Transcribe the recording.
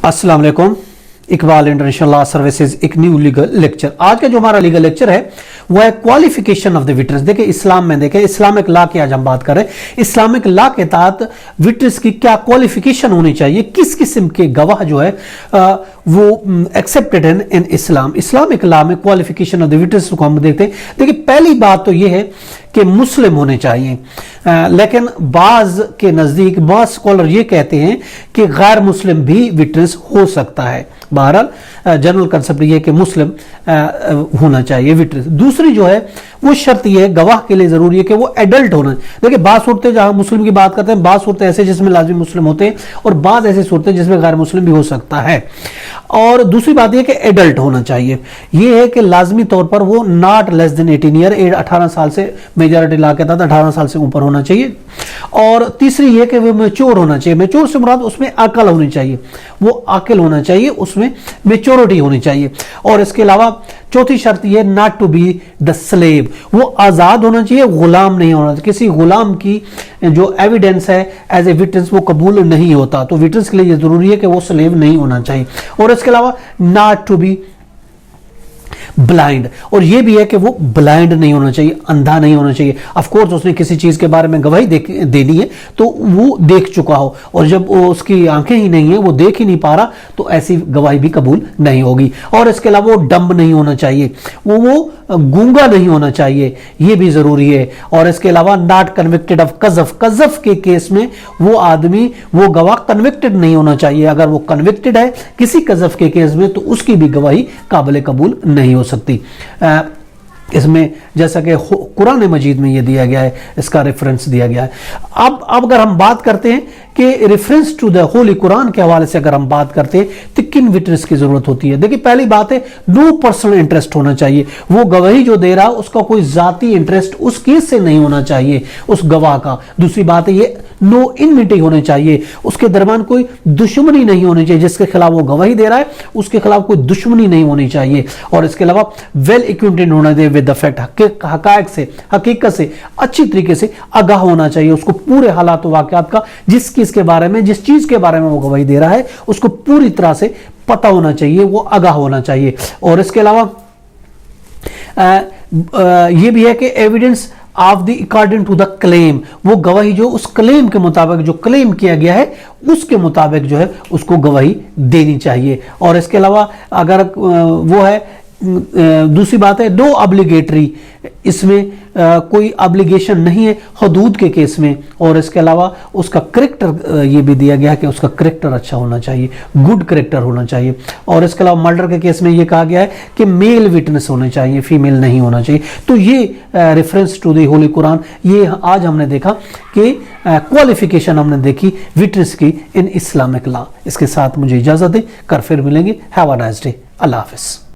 अस्सलाम वालेकुम। Iqbal international law services एक न्यू लीगल लेक्चर। आज का जो हमारा लीगल लेक्चर है वो है क्वालिफिकेशन ऑफ द विटनेस। देखिए इस्लाम में देखें इस्लामिक लॉ की आज हम बात करें। इस्लामिक लॉ के तहत विटनेस की क्या क्वालिफिकेशन होनी चाहिए, किस किस्म के गवाह जो है वो accepted in Islam. Islamic law में क्वालिफिकेशन ऑफ द विटनेस को हम देखते हैं। देखिए पहली बात तो ये है कि मुस्लिम होने चाहिए, लेकिन बाज के नजदीक बाज स्कॉलर ये कहते हैं कि गैर मुस्लिम भी विटनेस हो सकता है। बहरहाल जनरल कंसेप्ट ये है कि मुस्लिम होना चाहिए विटनेस। दूसरी जो है वो शर्त ये है गवाह के लिए जरूरी है कि वो एडल्ट होना। देखिए बात सूरतें जहां मुस्लिम की बात करते हैं, बात सूरतें ऐसे जिसमें लाजिमी मुस्लिम होते हैं और बात ऐसी सूरतें जिसमें गैर मुस्लिम भी हो सकता है। और दूसरी बात यह कि एडल्ट होना चाहिए। यह है कि लाजमी तौर पर वो नॉट लेस देन 18 ईयर, 18 साल से मेजॉरिटी लॉ के तहत 18 साल से ऊपर होना चाहिए। और तीसरी यह कि वो मैच्योर होना चाहिए। मैच्योर से मुराद उसमें अकल होनी चाहिए, वो अकल होना चाहिए, उसमें मैच्योरिटी होनी चाहिए। और इसके अलावा चौथी शर्त यह not to be the slave, वो आजाद होना चाहिए, गुलाम नहीं होना चाहिए। किसी गुलाम की जो एविडेंस है एज ए विटनेस वो कबूल नहीं होता, तो विटनेस के लिए यह जरूरी है कि वो स्लेव नहीं होना चाहिए। और इसके अलावा नॉट टू बी ब्लाइंड, और ये भी है कि वो ब्लाइंड नहीं होना चाहिए, अंधा नहीं होना चाहिए। ऑफ कोर्स उसने किसी चीज के बारे में गवाही देनी है तो वो देख चुका हो, और जब उसकी आंखें ही नहीं है, वो देख ही नहीं पा रहा, तो ऐसी गवाही भी कबूल नहीं होगी। और इसके अलावा वो डम्ब नहीं होना चाहिए, वो गूंगा नहीं होना चाहिए, ये भी जरूरी है। और इसके अलावा नॉट कन्विक्टेड ऑफ कज़फ, कज़फ के केस में वो आदमी वो गवाह कन्विक्टेड नहीं होना चाहिए। अगर वो कन्विक्टेड है किसी कज़फ के केस में तो उसकी भी गवाही काबिल कबूल नहीं हो सकती। इसमें जैसा कि कुरान मजीद में ये दिया गया है, इसका रेफरेंस दिया गया है। अब अगर हम बात करते हैं कि reference to the holy Quran के हवाले से अगर हम बात करते हैं तो किन विटनेस की जरूरत होती है। देखिए पहली बात है नो पर्सनल इंटरेस्ट होना चाहिए। वो गवाही जो दे रहा है उसका कोई जाती इंटरेस्ट उस केस से नहीं होना चाहिए उस गवाह का। दूसरी बात है ये नो इनमिटी होनी चाहिए, उसके दरमियान कोई दुश्मनी नहीं होनी चाहिए। जिसके खिलाफ वो गवाही दे रहा है उसके खिलाफ कोई दुश्मनी नहीं होनी चाहिए। और इसके अलावा वेल एक्विंटेड होना चाहिए विद द फैक्ट, हकायक से, हकीकत से अच्छी तरीके से आगाह होना चाहिए। उसको पूरे हालात वाकयात का जिस के बारे में, जिस चीज के बारे में वो गवाही दे रहा है उसको पूरी तरह से पता होना चाहिए, वो आगाह होना चाहिए। और इसके अलावा ये भी है कि evidence of the according to the claim, वो गवाही जो उस क्लेम के मुताबिक, जो क्लेम किया गया है उसके मुताबिक जो है उसको गवाही देनी चाहिए। और इसके अलावा अगर वो है दूसरी बात है नो ऑब्लिगेटरी, इसमें कोई ऑब्लिगेशन नहीं है हदूद के केस में। और इसके अलावा उसका करेक्टर ये भी दिया गया है कि उसका करेक्टर अच्छा होना चाहिए, गुड करेक्टर होना चाहिए। और इसके अलावा मर्डर के केस में ये कहा गया है कि मेल विटनेस होने चाहिए, फीमेल नहीं होना चाहिए। तो ये reference to the holy Quran, ये आज हमने देखा कि क्वालिफिकेशन हमने देखी विटनेस की इन इस्लामिक लॉ। इसके साथ मुझे इजाजत दें, कर फिर मिलेंगे। Have a nice day, Allah Hafiz.